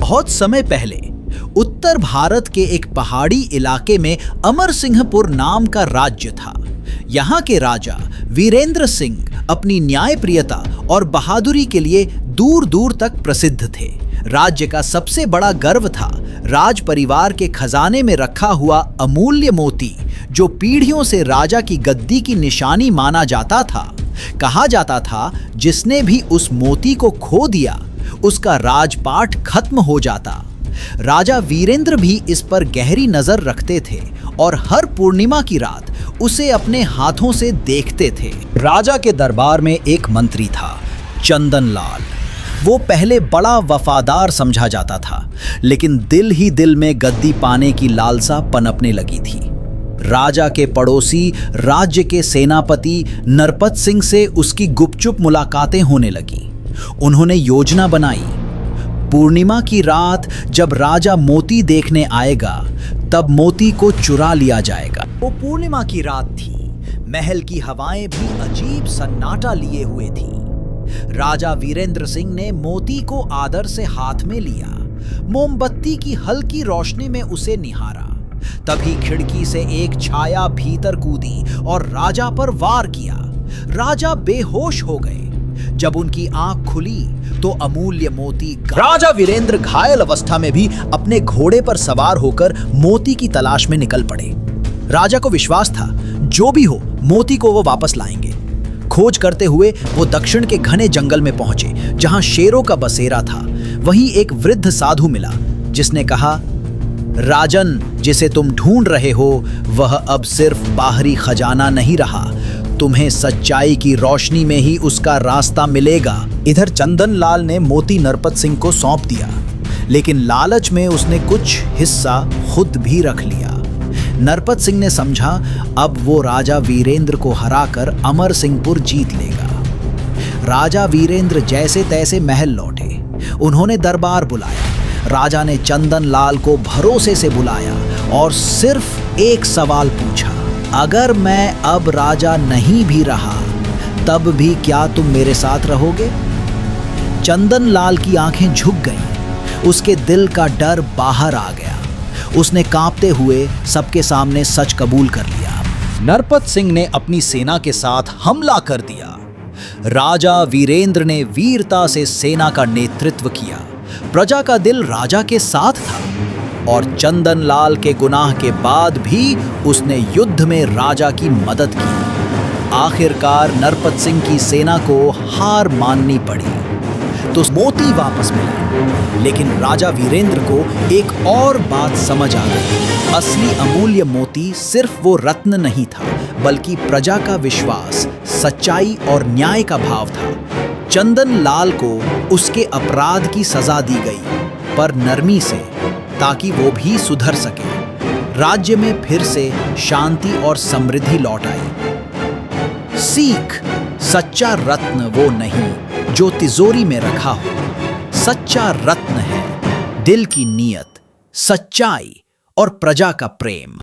बहुत समय पहले उत्तर भारत के एक पहाड़ी इलाके में अमरसिंहपुर नाम का राज्य था। यहाँ के राजा वीरेंद्र सिंह अपनी न्यायप्रियता और बहादुरी के लिए दूर दूर तक प्रसिद्ध थे। राज्य का सबसे बड़ा गर्व था राज परिवार के खजाने में रखा हुआ अमूल्य मोती, जो पीढ़ियों से राजा की गद्दी की निशानी माना जाता था। कहा जाता था जिसने भी उस मोती को खो दिया उसका राजपाट खत्म हो जाता। राजा वीरेंद्र भी इस पर गहरी नजर रखते थे और हर पूर्णिमा की रात उसे अपने हाथों से देखते थे। राजा के दरबार में एक मंत्री था, चंदन लाल। वो पहले बड़ा वफादार समझा जाता था, लेकिन दिल ही दिल में गद्दी पाने की लालसा पनपने लगी थी। राजा के पड़ोसी राज्य के सेनापति नरपत सिंह से उसकी गुपचुप मुलाकातें होने लगी। उन्होंने योजना बनाई, पूर्णिमा की रात जब राजा मोती देखने आएगा तब मोती को चुरा लिया जाएगा। वो पूर्णिमा की रात थी। महल की हवाएं भी अजीब सन्नाटा लिए हुए थी। राजा वीरेंद्र सिंह ने मोती को आदर से हाथ में लिया, मोमबत्ती की हल्की रोशनी में उसे निहारा। तभी खिड़की से एक छाया भीतर कूदी और राजा पर वार किया। राजा बेहोश हो गए। जब उनकी आंख खुली तो अमूल्य मोती। राजा वीरेंद्र घायल अवस्था में भी अपने घोड़े पर सवार होकर मोती की तलाश में निकल पड़े। राजा को विश्वास था जो भी हो मोती को वो वापस लाएंगे। खोज करते हुए वो दक्षिण के घने जंगल में पहुंचे, जहां शेरों का बसेरा था। वहीं एक वृद्ध साधु मिला, जिसने कहा, राजन, जिसे तुम ढूंढ रहे हो वह अब सिर्फ बाहरी खजाना नहीं रहा, तुम्हें सच्चाई की रोशनी में ही उसका रास्ता मिलेगा। इधर चंदन लाल ने मोती नरपत सिंह को सौंप दिया, लेकिन लालच में उसने कुछ हिस्सा खुद भी रख लिया। नरपत सिंह ने समझा अब वो राजा वीरेंद्र को हराकर अमरसिंहपुर जीत लेगा। राजा वीरेंद्र जैसे तैसे महल लौटे। उन्होंने दरबार बुलाया। राजा ने चंदन लाल को भरोसे से बुलाया और सिर्फ एक सवाल पूछा, अगर मैं अब राजा नहीं भी रहा तब भी क्या तुम मेरे साथ रहोगे? चंदन लाल की आंखें झुक गईं। उसके दिल का डर बाहर आ गया। उसने कांपते हुए सबके सामने सच कबूल कर लिया। नरपत सिंह ने अपनी सेना के साथ हमला कर दिया। राजा वीरेंद्र ने वीरता से सेना का नेतृत्व किया। प्रजा का दिल राजा के साथ था और चंदन लाल के गुनाह के बाद भी उसने युद्ध में राजा की मदद की। आखिरकार नरपत सिंह की सेना को हार माननी पड़ी तो मोती वापस मिला। लेकिन राजा वीरेंद्र को एक और बात समझ आ गई। असली अमूल्य मोती सिर्फ वो रत्न नहीं था, बल्कि प्रजा का विश्वास, सच्चाई और न्याय का भाव था। चंदन लाल को उसके अपराध की सजा दी गई, पर नरमी से, ताकि वो भी सुधर सके। राज्य में फिर से शांति और समृद्धि लौट आई। सीख, सच्चा रत्न वो नहीं जो तिजोरी में रखा हो। सच्चा रत्न है दिल की नीयत, सच्चाई और प्रजा का प्रेम।